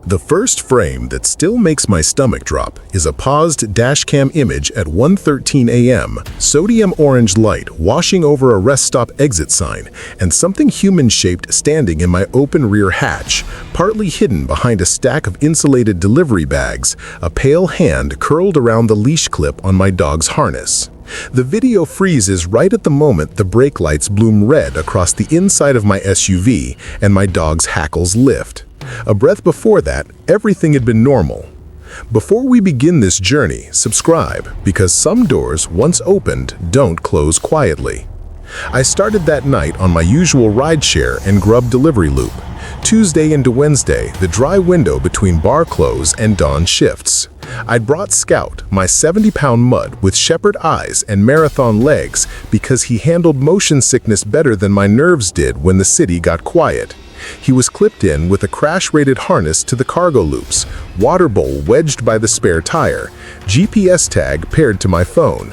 The first frame that still makes my stomach drop is a paused dashcam image at 1:13 a.m., sodium orange light washing over a rest stop exit sign, and something human-shaped standing in my open rear hatch, partly hidden behind a stack of insulated delivery bags, a pale hand curled around the leash clip on my dog's harness. The video freezes right at the moment the brake lights bloom red across the inside of my SUV and my dog's hackles lift. A breath before that, everything had been normal. Before we begin this journey, subscribe, because some doors, once opened, don't close quietly. I started that night on my usual rideshare and Grub delivery loop. Tuesday into Wednesday, the dry window between bar close and dawn shifts. I'd brought Scout, my 70-pound mutt with shepherd eyes and marathon legs, because he handled motion sickness better than my nerves did when the city got quiet. He was clipped in with a crash-rated harness to the cargo loops, water bowl wedged by the spare tire, GPS tag paired to my phone.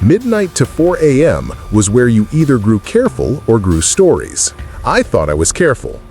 Midnight to 4 a.m. was where you either grew careful or grew stories. I thought I was careful.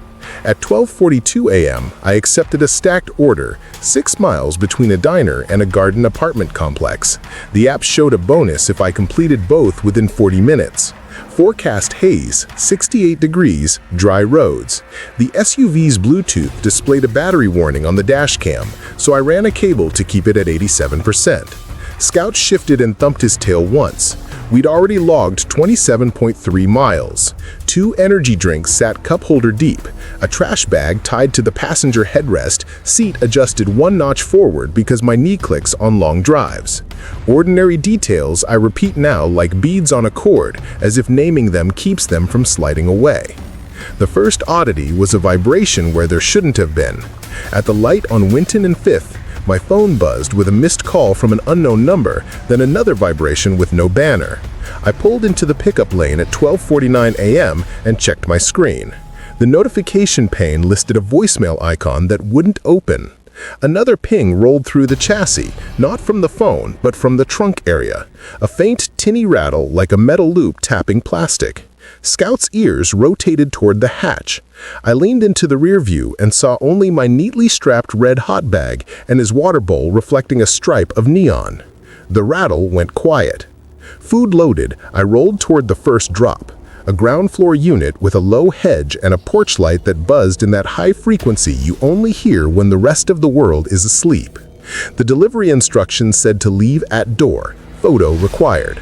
At 12:42 a.m., I accepted a stacked order, 6 miles between a diner and a garden apartment complex. The app showed a bonus if I completed both within 40 minutes. Forecast haze, 68 degrees, dry roads. The SUV's Bluetooth displayed a battery warning on the dash cam, so I ran a cable to keep it at 87%. Scout shifted and thumped his tail once. We'd already logged 27.3 miles. 2 energy drinks sat cup holder deep. A trash bag tied to the passenger headrest, seat adjusted 1 notch forward because my knee clicks on long drives. Ordinary details I repeat now like beads on a cord, as if naming them keeps them from sliding away. The first oddity was a vibration where there shouldn't have been. At the light on Winton and 5th, my phone buzzed with a missed call from an unknown number, then another vibration with no banner. I pulled into the pickup lane at 12:49 a.m. and checked my screen. The notification pane listed a voicemail icon that wouldn't open. Another ping rolled through the chassis, not from the phone, but from the trunk area. A faint, tinny rattle like a metal loop tapping plastic. Scout's ears rotated toward the hatch. I leaned into the rear view and saw only my neatly strapped red hot bag and his water bowl reflecting a stripe of neon. The rattle went quiet. Food loaded, I rolled toward the first drop. A ground floor unit with a low hedge and a porch light that buzzed in that high frequency you only hear when the rest of the world is asleep. The delivery instructions said to leave at door, photo required.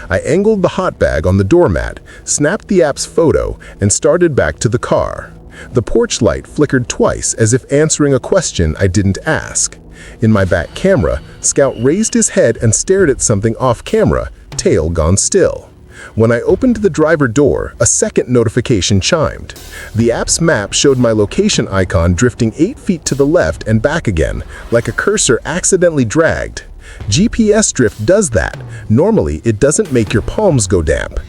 I angled the hot bag on the doormat, snapped the app's photo, and started back to the car. The porch light flickered twice as if answering a question I didn't ask. In my back camera, Scout raised his head and stared at something off camera, tail gone still. When I opened the driver door, a second notification chimed. The app's map showed my location icon drifting 8 feet to the left and back again, like a cursor accidentally dragged. GPS drift does that. Normally, it doesn't make your palms go damp.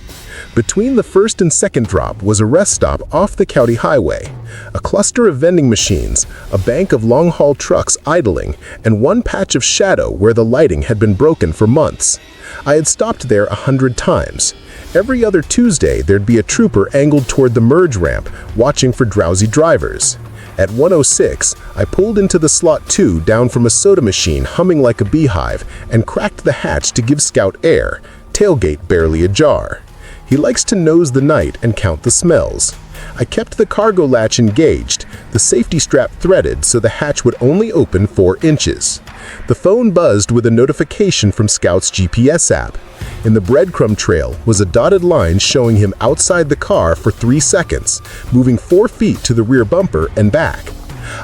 Between the first and second drop was a rest stop off the county highway. A cluster of vending machines, a bank of long-haul trucks idling, and one patch of shadow where the lighting had been broken for months. I had stopped there 100 times. Every other Tuesday, there'd be a trooper angled toward the merge ramp, watching for drowsy drivers. At 1:06, I pulled into the slot 2 down from a soda machine humming like a beehive and cracked the hatch to give Scout air, tailgate barely ajar. He likes to nose the night and count the smells. I kept the cargo latch engaged, the safety strap threaded so the hatch would only open 4 inches. The phone buzzed with a notification from Scout's GPS app. In the breadcrumb trail was a dotted line showing him outside the car for 3 seconds, moving 4 feet to the rear bumper and back.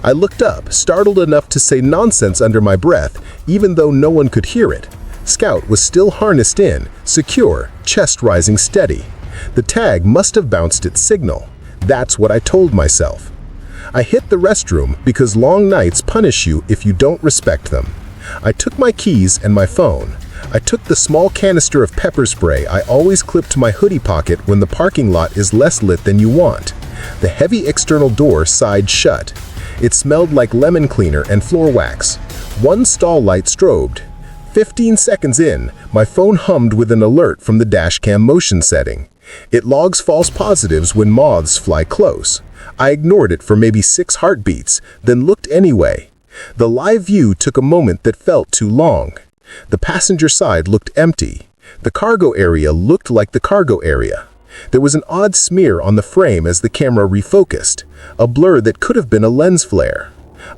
I looked up, startled enough to say nonsense under my breath, even though no one could hear it. Scout was still harnessed in, secure, chest rising steady. The tag must have bounced its signal. That's what I told myself. I hit the restroom because long nights punish you if you don't respect them. I took my keys and my phone. I took the small canister of pepper spray I always clip to my hoodie pocket when the parking lot is less lit than you want. The heavy external door sighed shut. It smelled like lemon cleaner and floor wax. One stall light strobed. 15 seconds in, my phone hummed with an alert from the dashcam motion setting. It logs false positives when moths fly close. I ignored it for maybe 6 heartbeats, then looked anyway. The live view took a moment that felt too long. The passenger side looked empty. The cargo area looked like the cargo area. There was an odd smear on the frame as the camera refocused, a blur that could have been a lens flare.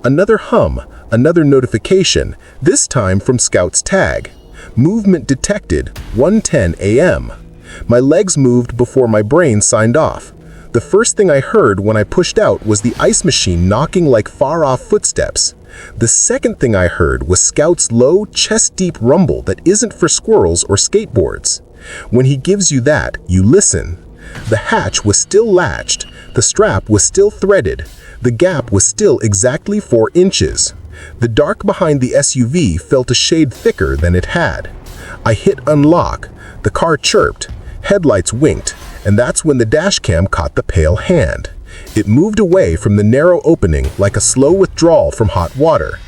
Another hum, another notification, this time from Scout's tag. Movement detected, 1:10 a.m. My legs moved before my brain signed off. The first thing I heard when I pushed out was the ice machine knocking like far-off footsteps. The second thing I heard was Scout's low, chest-deep rumble that isn't for squirrels or skateboards. When he gives you that, you listen. The hatch was still latched, the strap was still threaded, the gap was still exactly 4 inches. The dark behind the SUV felt a shade thicker than it had. I hit unlock, the car chirped, headlights winked, and that's when the dashcam caught the pale hand. It moved away from the narrow opening like a slow withdrawal from hot water.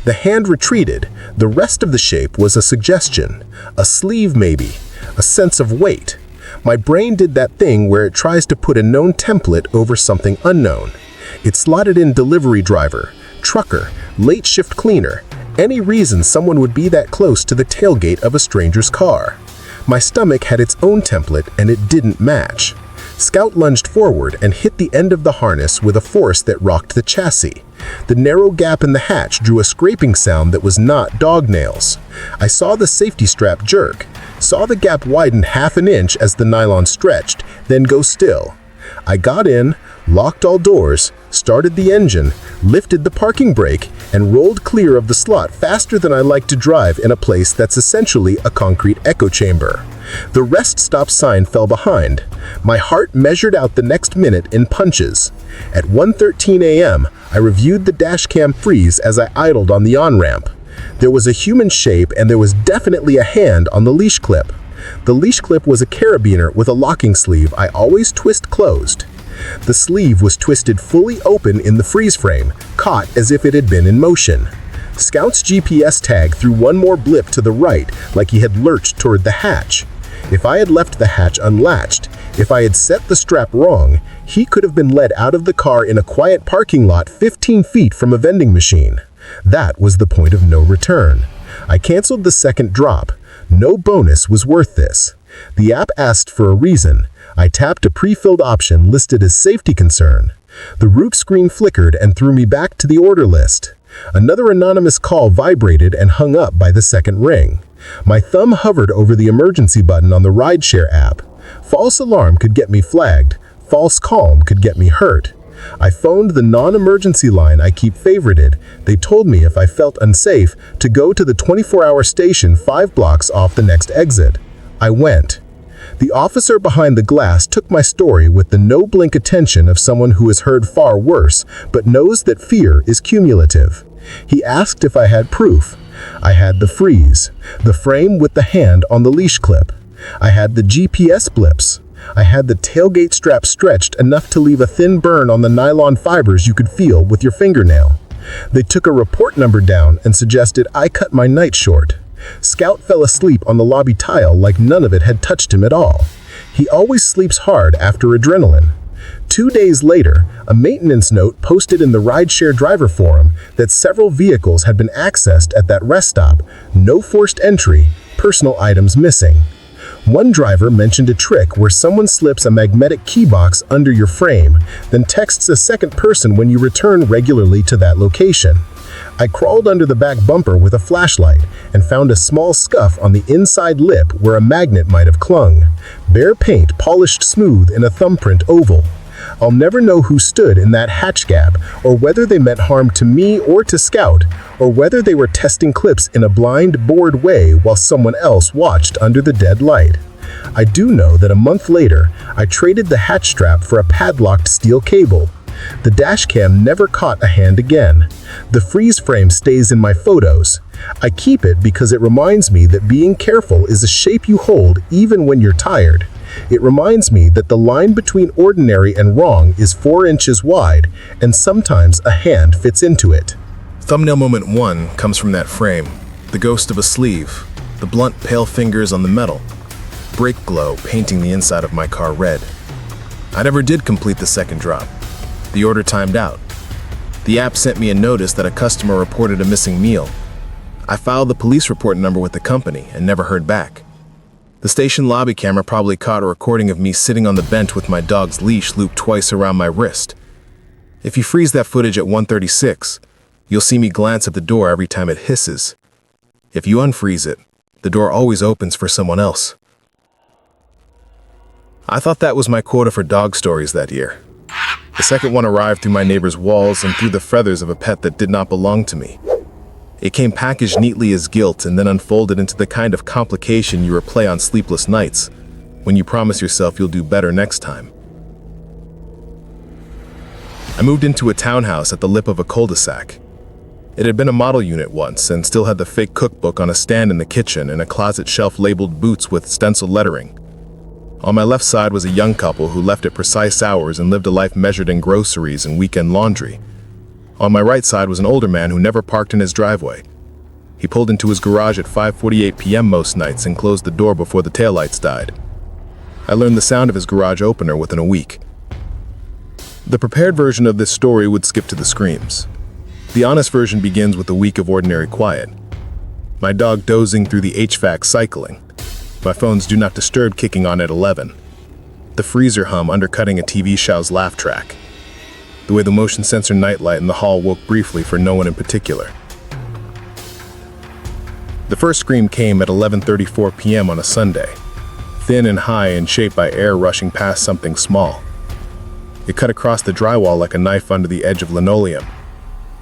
The hand retreated, the rest of the shape was a suggestion, a sleeve maybe, a sense of weight. My brain did that thing where it tries to put a known template over something unknown. It slotted in delivery driver, trucker, late shift cleaner, any reason someone would be that close to the tailgate of a stranger's car. My stomach had its own template and it didn't match. Scout lunged forward and hit the end of the harness with a force that rocked the chassis. The narrow gap in the hatch drew a scraping sound that was not dog nails. I saw the safety strap jerk, saw the gap widen half an inch as the nylon stretched, then go still. I got in, locked all doors, started the engine, lifted the parking brake, and rolled clear of the slot faster than I like to drive in a place that's essentially a concrete echo chamber. The rest stop sign fell behind. My heart measured out the next minute in punches. At 1:13 a.m., I reviewed the dashcam freeze as I idled on the on-ramp. There was a human shape and there was definitely a hand on the leash clip. The leash clip was a carabiner with a locking sleeve I always twist closed. The sleeve was twisted fully open in the freeze frame, caught as if it had been in motion. Scout's GPS tag threw one more blip to the right, like he had lurched toward the hatch. If I had left the hatch unlatched, if I had set the strap wrong, he could have been led out of the car in a quiet parking lot 15 feet from a vending machine. That was the point of no return. I canceled the second drop. No bonus was worth this. The app asked for a reason. I tapped a pre-filled option listed as safety concern. The root screen flickered and threw me back to the order list. Another anonymous call vibrated and hung up by the second ring. My thumb hovered over the emergency button on the rideshare app. False alarm could get me flagged. False calm could get me hurt. I phoned the non-emergency line I keep favorited. They told me if I felt unsafe to go to the 24-hour station 5 blocks off the next exit. I went. The officer behind the glass took my story with the no-blink attention of someone who has heard far worse, but knows that fear is cumulative. He asked if I had proof. I had the freeze, the frame with the hand on the leash clip. I had the GPS blips. I had the tailgate strap stretched enough to leave a thin burn on the nylon fibers you could feel with your fingernail. They took a report number down and suggested I cut my night short. Scout fell asleep on the lobby tile like none of it had touched him at all. He always sleeps hard after adrenaline. 2 days later, a maintenance note posted in the rideshare driver forum that several vehicles had been accessed at that rest stop, no forced entry, personal items missing. One driver mentioned a trick where someone slips a magnetic key box under your frame, then texts a second person when you return regularly to that location. I crawled under the back bumper with a flashlight and found a small scuff on the inside lip where a magnet might have clung. Bare paint polished smooth in a thumbprint oval. I'll never know who stood in that hatch gap, or whether they meant harm to me or to Scout, or whether they were testing clips in a blind, bored way while someone else watched under the dead light. I do know that a month later, I traded the hatch strap for a padlocked steel cable. The dashcam never caught a hand again. The freeze frame stays in my photos. I keep it because it reminds me that being careful is a shape you hold even when you're tired. It reminds me that the line between ordinary and wrong is 4 inches wide, and sometimes a hand fits into it. Thumbnail moment 1 comes from that frame. The ghost of a sleeve, the blunt, pale fingers on the metal, brake glow painting the inside of my car red. I never did complete the second drop. The order timed out. The app sent me a notice that a customer reported a missing meal. I filed the police report number with the company and never heard back. The station lobby camera probably caught a recording of me sitting on the bench with my dog's leash looped twice around my wrist. If you freeze that footage at 1:36, you'll see me glance at the door every time it hisses. If you unfreeze it, the door always opens for someone else. I thought that was my quota for dog stories that year. The second one arrived through my neighbor's walls and through the feathers of a pet that did not belong to me. It came packaged neatly as guilt and then unfolded into the kind of complication you replay on sleepless nights when you promise yourself you'll do better next time. I moved into a townhouse at the lip of a cul-de-sac. It had been a model unit once and still had the fake cookbook on a stand in the kitchen and a closet shelf labeled Boots with stenciled lettering. On my left side was a young couple who left at precise hours and lived a life measured in groceries and weekend laundry. On my right side was an older man who never parked in his driveway. He pulled into his garage at 5:48 p.m. most nights and closed the door before the taillights died. I learned the sound of his garage opener within a week. The prepared version of this story would skip to the screams. The honest version begins with a week of ordinary quiet. My dog dozing through the HVAC cycling. My phone's do not disturb kicking on at 11. The freezer hum undercutting a TV show's laugh track. The way the motion sensor nightlight in the hall woke briefly for no one in particular. The first scream came at 11:34 p.m. on a Sunday, thin and high and shaped by air rushing past something small. It cut across the drywall like a knife under the edge of linoleum.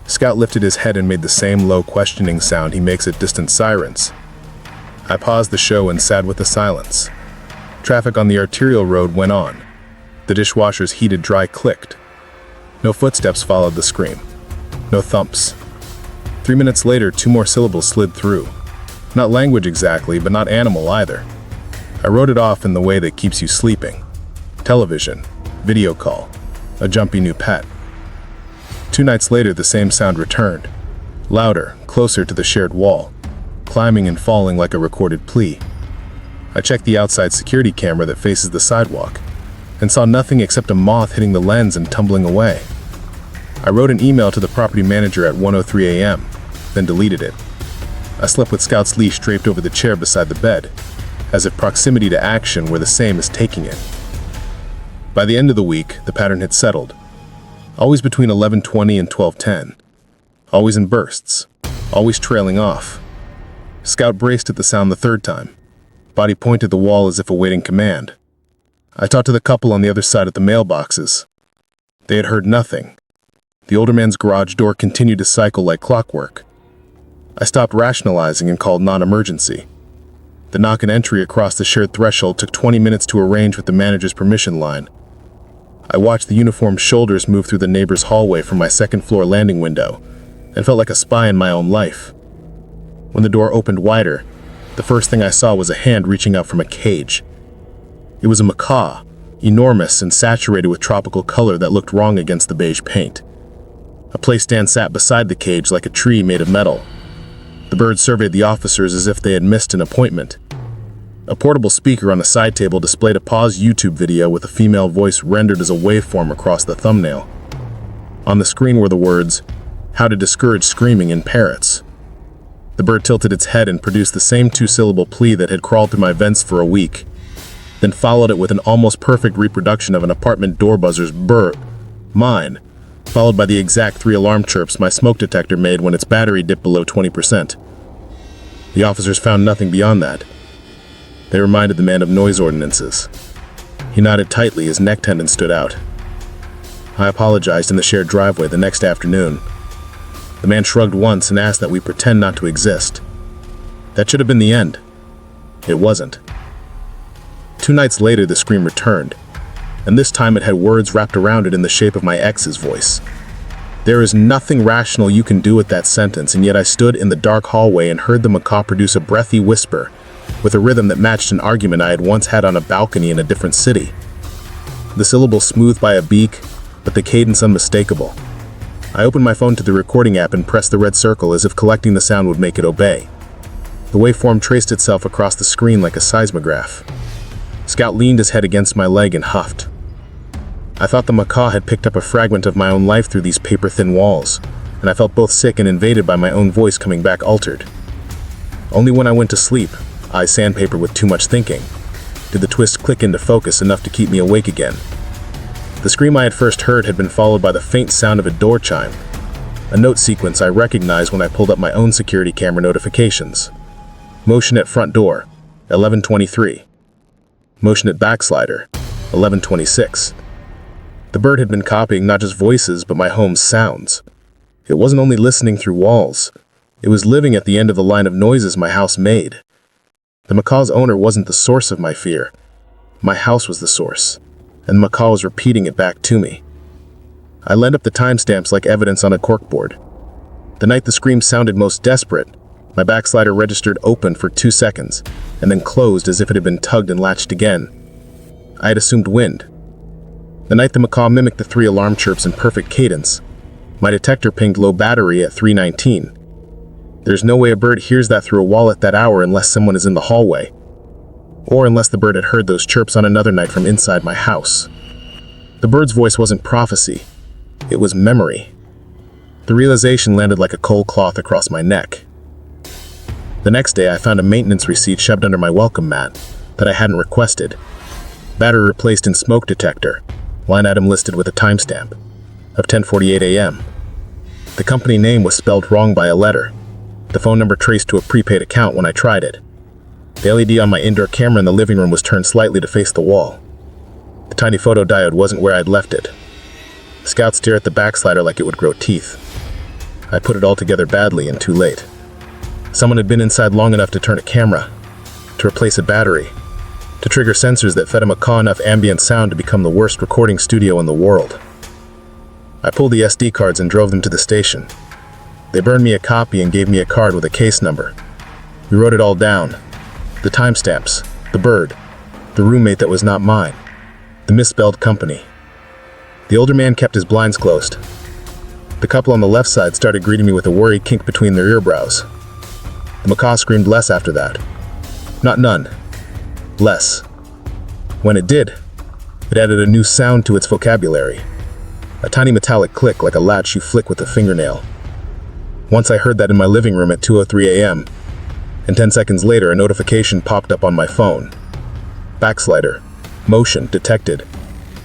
Scout lifted his head and made the same low questioning sound he makes at distant sirens. I paused the show and sat with the silence. Traffic on the arterial road went on. The dishwasher's heated dry clicked. No footsteps followed the scream. No thumps. 3 minutes later, 2 more syllables slid through. Not language exactly, but not animal either. I wrote it off in the way that keeps you sleeping. Television, video call, a jumpy new pet. 2 nights later, the same sound returned. Louder, closer to the shared wall, climbing and falling like a recorded plea. I checked the outside security camera that faces the sidewalk and saw nothing except a moth hitting the lens and tumbling away. I wrote an email to the property manager at 1:03 a.m., then deleted it. I slept with Scout's leash draped over the chair beside the bed, as if proximity to action were the same as taking it. By the end of the week, the pattern had settled. Always between 11:20 and 12:10. Always in bursts. Always trailing off. Scout braced at the sound the third time. Body pointed the wall as if awaiting command. I talked to the couple on the other side at the mailboxes. They had heard nothing. The older man's garage door continued to cycle like clockwork. I stopped rationalizing and called non-emergency. The knock and entry across the shared threshold took 20 minutes to arrange with the manager's permission line. I watched the uniformed shoulders move through the neighbor's hallway from my second-floor landing window and felt like a spy in my own life. When the door opened wider, the first thing I saw was a hand reaching out from a cage. It was a macaw, enormous and saturated with tropical color that looked wrong against the beige paint. A playstand sat beside the cage like a tree made of metal. The bird surveyed the officers as if they had missed an appointment. A portable speaker on a side table displayed a paused YouTube video with a female voice rendered as a waveform across the thumbnail. On the screen were the words, "How to discourage screaming in parrots." The bird tilted its head and produced the same 2-syllable plea that had crawled through my vents for a week, then followed it with an almost perfect reproduction of an apartment door buzzer's burr, mine, followed by the exact 3 alarm chirps my smoke detector made when its battery dipped below 20%. The officers found nothing beyond that. They reminded the man of noise ordinances. He nodded tightly as neck tendons stood out. I apologized in the shared driveway the next afternoon. The man shrugged once and asked that we pretend not to exist. That should have been the end. It wasn't. 2 nights later, the scream returned, and this time it had words wrapped around it in the shape of my ex's voice. There is nothing rational you can do with that sentence, and yet I stood in the dark hallway and heard the macaw produce a breathy whisper with a rhythm that matched an argument I had once had on a balcony in a different city. The syllables smoothed by a beak, but the cadence unmistakable. I opened my phone to the recording app and pressed the red circle as if collecting the sound would make it obey. The waveform traced itself across the screen like a seismograph. Scout leaned his head against my leg and huffed. I thought the macaw had picked up a fragment of my own life through these paper-thin walls, and I felt both sick and invaded by my own voice coming back altered. Only when I went to sleep, eyes sandpaper with too much thinking, did the twist click into focus enough to keep me awake again. The scream I had first heard had been followed by the faint sound of a door chime, a note sequence I recognized when I pulled up my own security camera notifications. Motion at front door, 11:23. Motion at backslider, 11:26. The bird had been copying not just voices, but my home's sounds. It wasn't only listening through walls, it was living at the end of the line of noises my house made. The macaw's owner wasn't the source of my fear. My house was the source, and the macaw was repeating it back to me. I lined up the timestamps like evidence on a corkboard. The night the scream sounded most desperate, my backslider registered open for 2 seconds, and then closed as if it had been tugged and latched again. I had assumed wind. The night the macaw mimicked the 3 alarm chirps in perfect cadence, my detector pinged low battery at 3:19. There's no way a bird hears that through a wall at that hour unless someone is in the hallway, or unless the bird had heard those chirps on another night from inside my house. The bird's voice wasn't prophecy, it was memory. The realization landed like a cold cloth across my neck. The next day, I found a maintenance receipt shoved under my welcome mat that I hadn't requested. Battery replaced in smoke detector, line item listed with a timestamp of 10:48 a.m. The company name was spelled wrong by a letter. The phone number traced to a prepaid account when I tried it. The LED on my indoor camera in the living room was turned slightly to face the wall. The tiny photodiode wasn't where I'd left it. The Scout stared at the backslider like it would grow teeth. I put it all together badly and too late. Someone had been inside long enough to turn a camera, to replace a battery, to trigger sensors that fed a macaw enough ambient sound to become the worst recording studio in the world. I pulled the SD cards and drove them to the station. They burned me a copy and gave me a card with a case number. We wrote it all down. The timestamps, the bird, the roommate that was not mine, the misspelled company. The older man kept his blinds closed. The couple on the left side started greeting me with a worried kink between their earbrows. The macaw screamed less after that. Not none. Less. When it did, it added a new sound to its vocabulary. A tiny metallic click like a latch you flick with a fingernail. Once I heard that in my living room at 2:03 a.m., and 10 seconds later a notification popped up on my phone. Backslider. Motion detected.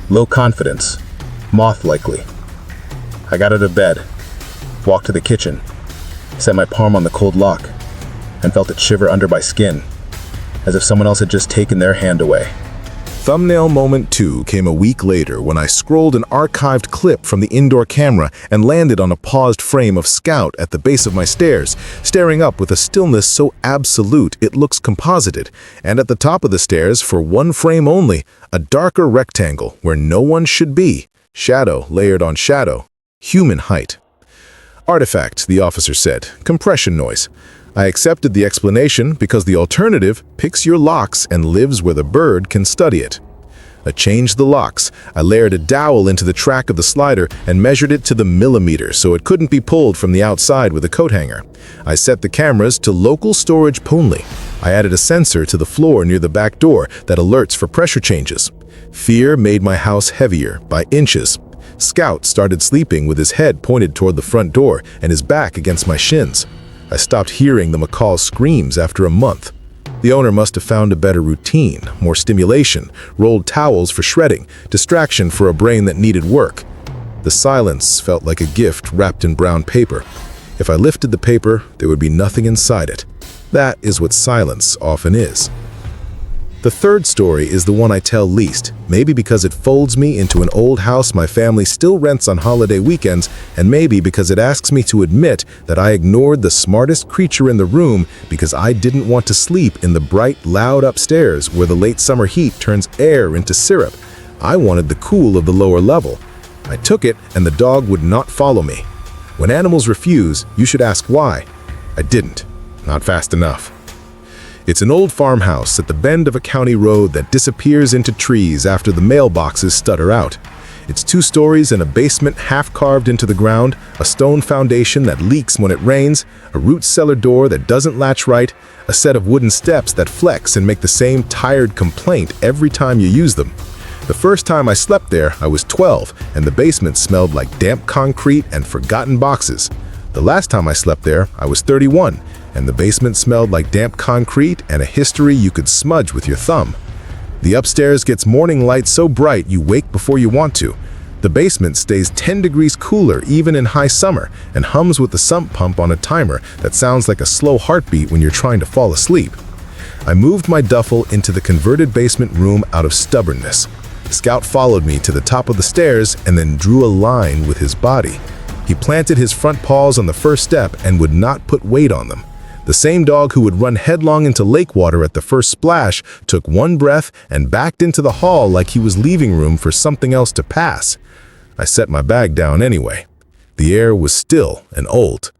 Low confidence. Moth likely. I got out of bed, walked to the kitchen, set my palm on the cold lock, and felt it shiver under my skin, as if someone else had just taken their hand away. Thumbnail moment 2 came a week later when I scrolled an archived clip from the indoor camera and landed on a paused frame of Scout at the base of my stairs, staring up with a stillness so absolute it looks composited, and at the top of the stairs, for one frame only, a darker rectangle where no one should be, shadow layered on shadow, human height. Artifact, the officer said, compression noise. I accepted the explanation because the alternative picks your locks and lives where the bird can study it. I changed the locks. I layered a dowel into the track of the slider and measured it to the millimeter so it couldn't be pulled from the outside with a coat hanger. I set the cameras to local storage only. I added a sensor to the floor near the back door that alerts for pressure changes. Fear made my house heavier by inches. Scout started sleeping with his head pointed toward the front door and his back against my shins. I stopped hearing the macaw's screams after a month. The owner must have found a better routine, more stimulation, rolled towels for shredding, distraction for a brain that needed work. The silence felt like a gift wrapped in brown paper. If I lifted the paper, there would be nothing inside it. That is what silence often is. The third story is the one I tell least, maybe because it folds me into an old house my family still rents on holiday weekends, and maybe because it asks me to admit that I ignored the smartest creature in the room because I didn't want to sleep in the bright, loud upstairs where the late summer heat turns air into syrup. I wanted the cool of the lower level. I took it, and the dog would not follow me. When animals refuse, you should ask why. I didn't. Not fast enough. It's an old farmhouse at the bend of a county road that disappears into trees after the mailboxes stutter out. It's 2 stories and a basement half carved into the ground, a stone foundation that leaks when it rains, a root cellar door that doesn't latch right, a set of wooden steps that flex and make the same tired complaint every time you use them. The first time I slept there, I was 12, and the basement smelled like damp concrete and forgotten boxes. The last time I slept there, I was 31, and the basement smelled like damp concrete and a history you could smudge with your thumb. The upstairs gets morning light so bright you wake before you want to. The basement stays 10 degrees cooler even in high summer and hums with the sump pump on a timer that sounds like a slow heartbeat when you're trying to fall asleep. I moved my duffel into the converted basement room out of stubbornness. Scout followed me to the top of the stairs and then drew a line with his body. He planted his front paws on the first step and would not put weight on them. The same dog who would run headlong into lake water at the first splash took one breath and backed into the hall like he was leaving room for something else to pass. I set my bag down anyway. The air was still and old.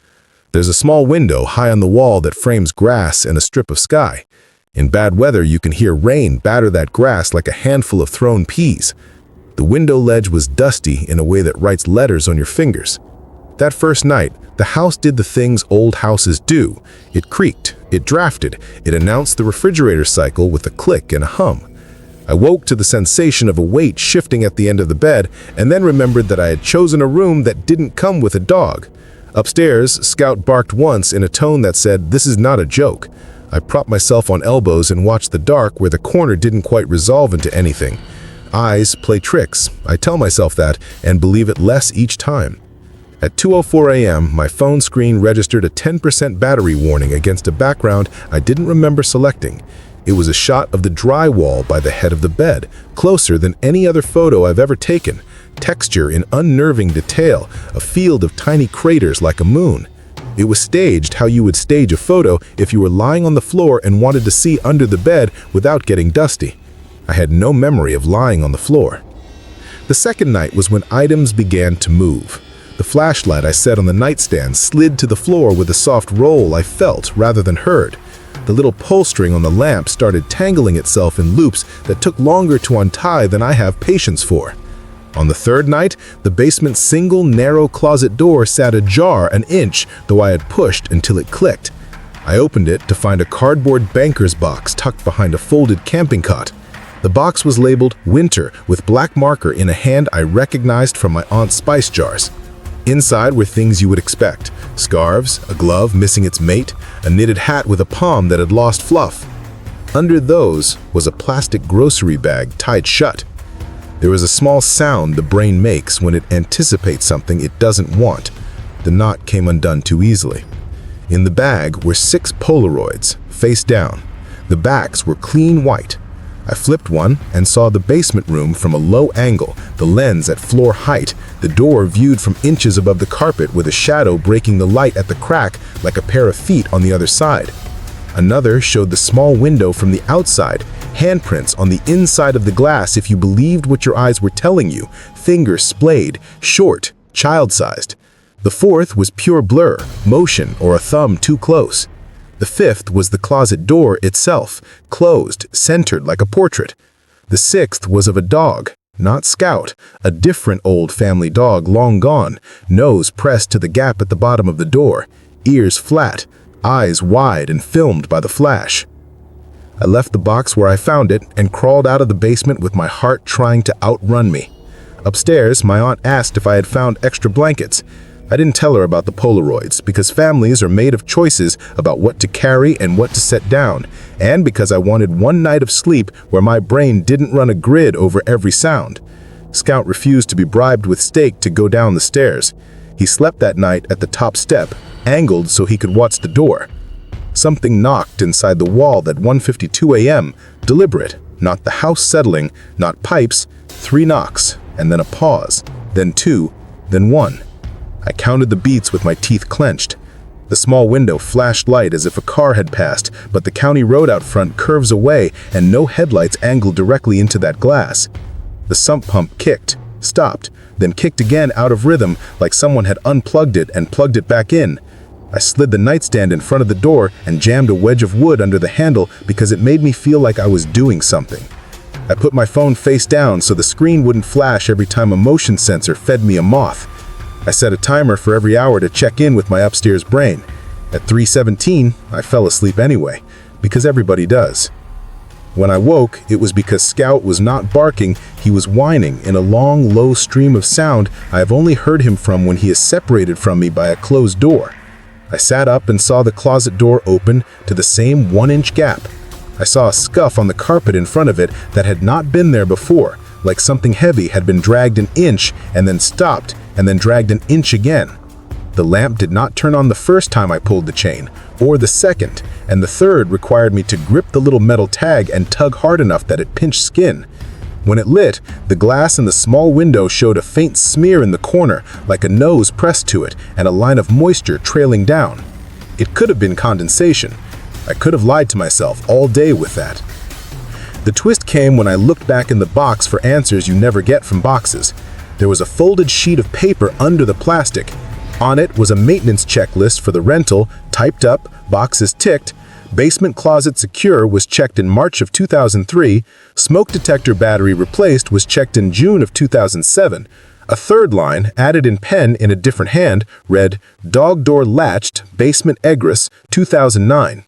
There's a small window high on the wall that frames grass and a strip of sky. In bad weather, you can hear rain batter that grass like a handful of thrown peas. The window ledge was dusty in a way that writes letters on your fingers. That first night, the house did the things old houses do. It creaked, it drafted, it announced the refrigerator cycle with a click and a hum. I woke to the sensation of a weight shifting at the end of the bed and then remembered that I had chosen a room that didn't come with a dog. Upstairs, Scout barked once in a tone that said, "This is not a joke." I propped myself on elbows and watched the dark where the corner didn't quite resolve into anything. Eyes play tricks. I tell myself that and believe it less each time. At 2:04 a.m., my phone screen registered a 10% battery warning against a background I didn't remember selecting. It was a shot of the drywall by the head of the bed, closer than any other photo I've ever taken. Texture in unnerving detail, a field of tiny craters like a moon. It was staged how you would stage a photo if you were lying on the floor and wanted to see under the bed without getting dusty. I had no memory of lying on the floor. The second night was when items began to move. The flashlight I set on the nightstand slid to the floor with a soft roll I felt rather than heard. The little pull string on the lamp started tangling itself in loops that took longer to untie than I have patience for. On the third night, the basement's single narrow closet door sat ajar an inch, though I had pushed until it clicked. I opened it to find a cardboard banker's box tucked behind a folded camping cot. The box was labeled Winter with black marker in a hand I recognized from my aunt's spice jars. Inside were things you would expect: scarves, a glove missing its mate, a knitted hat with a palm that had lost fluff. Under those was a plastic grocery bag tied shut. There was a small sound the brain makes when it anticipates something it doesn't want. The knot came undone too easily. In the bag were 6 Polaroids, face down. The backs were clean white. I flipped one and saw the basement room from a low angle, the lens at floor height, the door viewed from inches above the carpet with a shadow breaking the light at the crack like a pair of feet on the other side. Another showed the small window from the outside, handprints on the inside of the glass if you believed what your eyes were telling you, fingers splayed, short, child-sized. The fourth was pure blur, motion, or a thumb too close. The fifth was the closet door itself, closed, centered like a portrait. The sixth was of a dog, not Scout, a different old family dog long gone, nose pressed to the gap at the bottom of the door, ears flat, eyes wide and filmed by the flash. I left the box where I found it and crawled out of the basement with my heart trying to outrun me. Upstairs, my aunt asked if I had found extra blankets. I didn't tell her about the Polaroids because families are made of choices about what to carry and what to set down, and because I wanted one night of sleep where my brain didn't run a grid over every sound. Scout refused to be bribed with steak to go down the stairs. He slept that night at the top step, angled so he could watch the door. Something knocked inside the wall at 1:52 a.m., deliberate, not the house settling, not pipes, 3 knocks, and then a pause, then 2, then 1. I counted the beats with my teeth clenched. The small window flashed light as if a car had passed, but the county road out front curves away and no headlights angled directly into that glass. The sump pump kicked, stopped, then kicked again out of rhythm like someone had unplugged it and plugged it back in. I slid the nightstand in front of the door and jammed a wedge of wood under the handle because it made me feel like I was doing something. I put my phone face down so the screen wouldn't flash every time a motion sensor fed me a moth. I set a timer for every hour to check in with my upstairs brain. At 3:17, I fell asleep anyway, because everybody does. When I woke, it was because Scout was not barking, he was whining in a long, low stream of sound I have only heard him from when he is separated from me by a closed door. I sat up and saw the closet door open to the same 1-inch gap. I saw a scuff on the carpet in front of it that had not been there before, like something heavy had been dragged an inch and then stopped and then dragged an inch again. The lamp did not turn on the first time I pulled the chain, or the second, and the third required me to grip the little metal tag and tug hard enough that it pinched skin. When it lit, the glass in the small window showed a faint smear in the corner, like a nose pressed to it and a line of moisture trailing down. It could have been condensation. I could have lied to myself all day with that. The twist came when I looked back in the box for answers you never get from boxes. There was a folded sheet of paper under the plastic. On it was a maintenance checklist for the rental, typed up, boxes ticked. Basement closet secure was checked in March of 2003. Smoke detector battery replaced was checked in June of 2007. A third line, added in pen in a different hand, read, "Dog door latched, basement egress, 2009.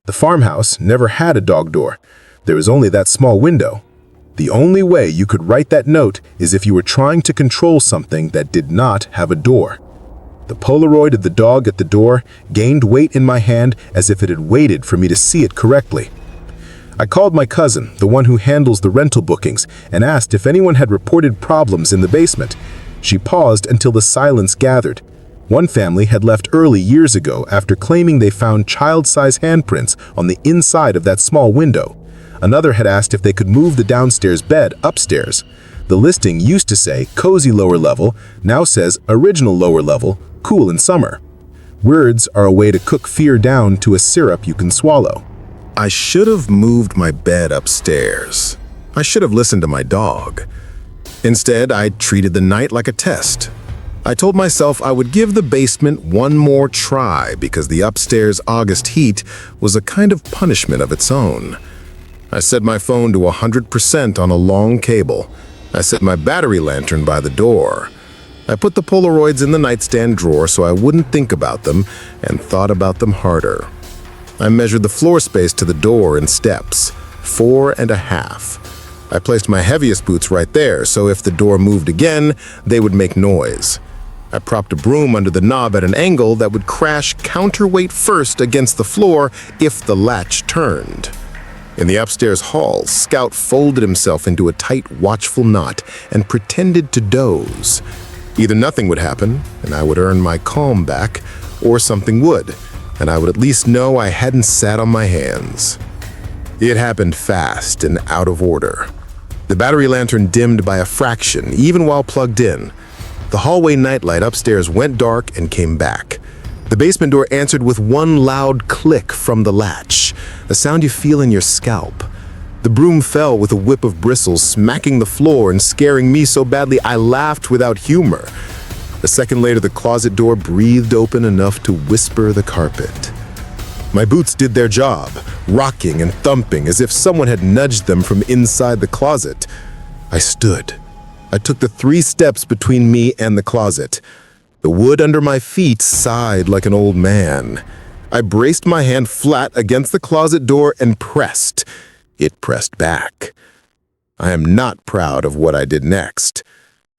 The farmhouse never had a dog door. There was only that small window. The only way you could write that note is if you were trying to control something that did not have a door. The Polaroid of the dog at the door gained weight in my hand as if it had waited for me to see it correctly. I called my cousin, the one who handles the rental bookings, and asked if anyone had reported problems in the basement. She paused until the silence gathered. One family had left early years ago after claiming they found child-size handprints on the inside of that small window. Another had asked if they could move the downstairs bed upstairs. The listing used to say cozy lower level, now says original lower level, cool in summer. Words are a way to cook fear down to a syrup you can swallow. I should have moved my bed upstairs. I should have listened to my dog. Instead, I treated the night like a test. I told myself I would give the basement one more try because the upstairs August heat was a kind of punishment of its own. I set my phone to 100% on a long cable. I set my battery lantern by the door. I put the Polaroids in the nightstand drawer so I wouldn't think about them and thought about them harder. I measured the floor space to the door in steps, 4.5. I placed my heaviest boots right there so if the door moved again, they would make noise. I propped a broom under the knob at an angle that would crash counterweight first against the floor if the latch turned. In the upstairs hall, Scout folded himself into a tight, watchful knot and pretended to doze. Either nothing would happen, and I would earn my calm back, or something would, and I would at least know I hadn't sat on my hands. It happened fast and out of order. The battery lantern dimmed by a fraction, even while plugged in. The hallway nightlight upstairs went dark and came back. The basement door answered with one loud click from the latch, a sound you feel in your scalp. The broom fell with a whip of bristles, smacking the floor and scaring me so badly I laughed without humor. A second later, the closet door breathed open enough to whisper the carpet. My boots did their job, rocking and thumping as if someone had nudged them from inside the closet. I stood. I took the 3 steps between me and the closet. The wood under my feet sighed like an old man. I braced my hand flat against the closet door and pressed. It pressed back. I am not proud of what I did next.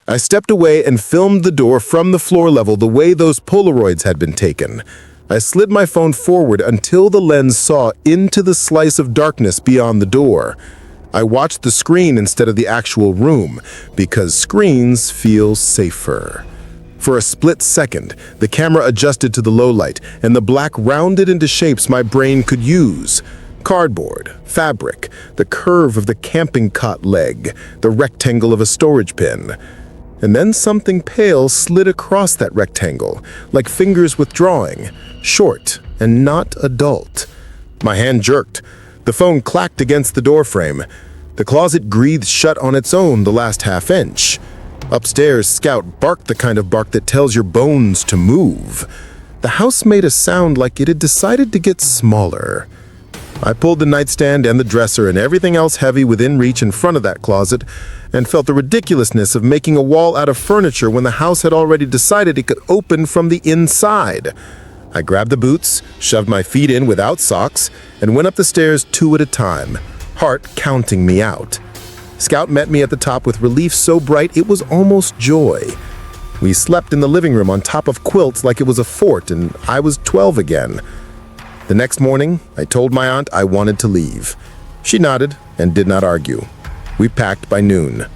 I stepped away and filmed the door from the floor level the way those Polaroids had been taken. I slid my phone forward until the lens saw into the slice of darkness beyond the door. I watched the screen instead of the actual room, because screens feel safer. For a split second, the camera adjusted to the low light, and the black rounded into shapes my brain could use. Cardboard, fabric, the curve of the camping cot leg, the rectangle of a storage bin. And then something pale slid across that rectangle, like fingers withdrawing, short and not adult. My hand jerked. The phone clacked against the doorframe. The closet breathed shut on its own the last half-inch. Upstairs, Scout barked the kind of bark that tells your bones to move. The house made a sound like it had decided to get smaller. I pulled the nightstand and the dresser and everything else heavy within reach in front of that closet and felt the ridiculousness of making a wall out of furniture when the house had already decided it could open from the inside. I grabbed the boots, shoved my feet in without socks, and went up the stairs 2 at a time, heart counting me out. Scout met me at the top with relief so bright it was almost joy. We slept in the living room on top of quilts like it was a fort, and I was 12 again. The next morning, I told my aunt I wanted to leave. She nodded and did not argue. We packed by noon.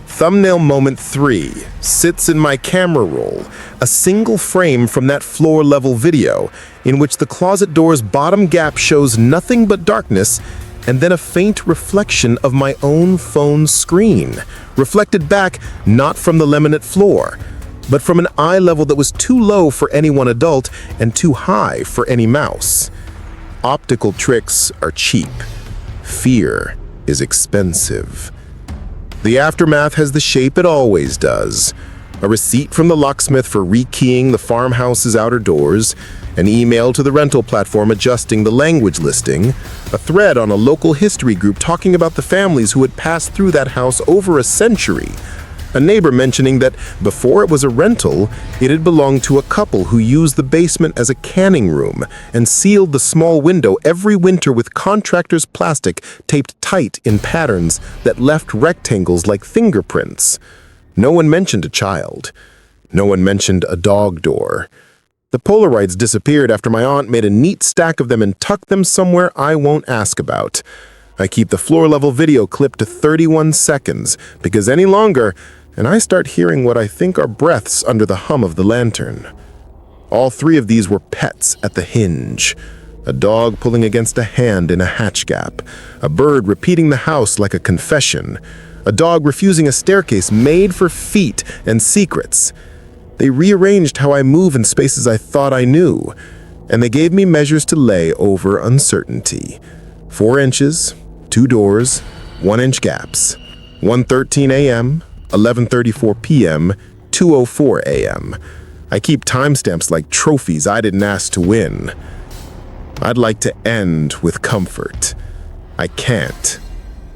Thumbnail moment 3 sits in my camera roll, a single frame from that floor-level video in which the closet door's bottom gap shows nothing but darkness and then a faint reflection of my own phone screen, reflected back not from the laminate floor, but from an eye level that was too low for any one adult and too high for any mouse. Optical tricks are cheap. Fear is expensive. The aftermath has the shape it always does. A receipt from the locksmith for rekeying the farmhouse's outer doors, an email to the rental platform adjusting the language listing, a thread on a local history group talking about the families who had passed through that house over a century, a neighbor mentioning that before it was a rental, it had belonged to a couple who used the basement as a canning room and sealed the small window every winter with contractor's plastic taped tight in patterns that left rectangles like fingerprints. No one mentioned a child. No one mentioned a dog door. The Polaroids disappeared after my aunt made a neat stack of them and tucked them somewhere I won't ask about. I keep the floor-level video clip to 31 seconds because any longer, and I start hearing what I think are breaths under the hum of the lantern. All 3 of these were pets at the hinge. A dog pulling against a hand in a hatch gap. A bird repeating the house like a confession. A dog refusing a staircase made for feet and secrets. They rearranged how I move in spaces I thought I knew, and they gave me measures to lay over uncertainty. 4 inches, 2 doors, 1-inch gaps. 1:13 a.m., 11:34 p.m., 2:04 a.m. I keep timestamps like trophies I didn't ask to win. I'd like to end with comfort. I can't.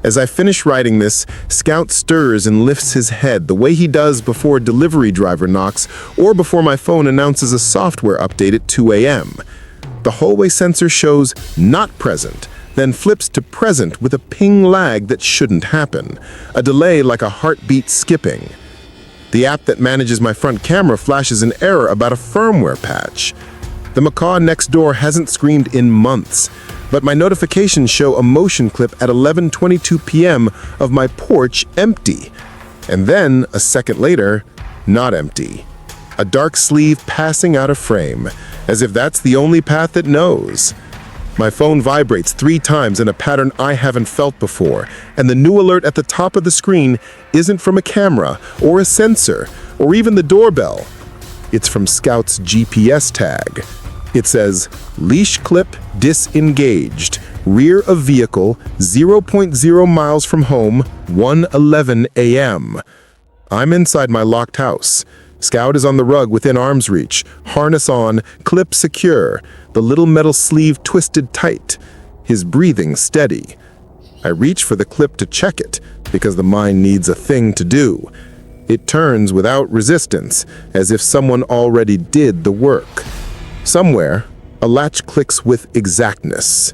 As I finish writing this, Scout stirs and lifts his head the way he does before a delivery driver knocks or before my phone announces a software update at 2 a.m. The hallway sensor shows not present, then flips to present with a ping lag that shouldn't happen, a delay like a heartbeat skipping. The app that manages my front camera flashes an error about a firmware patch. The macaw next door hasn't screamed in months, but my notifications show a motion clip at 11:22 p.m. of my porch empty, and then, a second later, not empty. A dark sleeve passing out of frame, as if that's the only path it knows. My phone vibrates 3 times in a pattern I haven't felt before, and the new alert at the top of the screen isn't from a camera, or a sensor, or even the doorbell. It's from Scout's GPS tag. It says, leash clip disengaged, rear of vehicle, 0.0 miles from home, 1:11 a.m. I'm inside my locked house. Scout is on the rug within arm's reach, harness on, clip secure, the little metal sleeve twisted tight, his breathing steady. I reach for the clip to check it, because the mind needs a thing to do. It turns without resistance, as if someone already did the work. Somewhere, a latch clicks with exactness.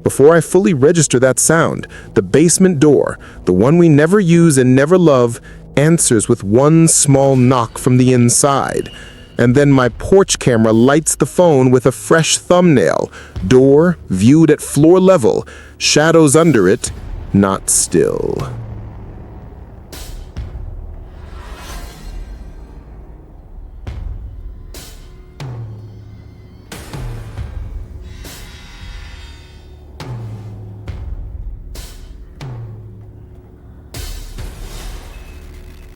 Before I fully register that sound, the basement door, the one we never use and never love, answers with one small knock from the inside. And then my porch camera lights the phone with a fresh thumbnail. Door viewed at floor level, shadows under it, not still.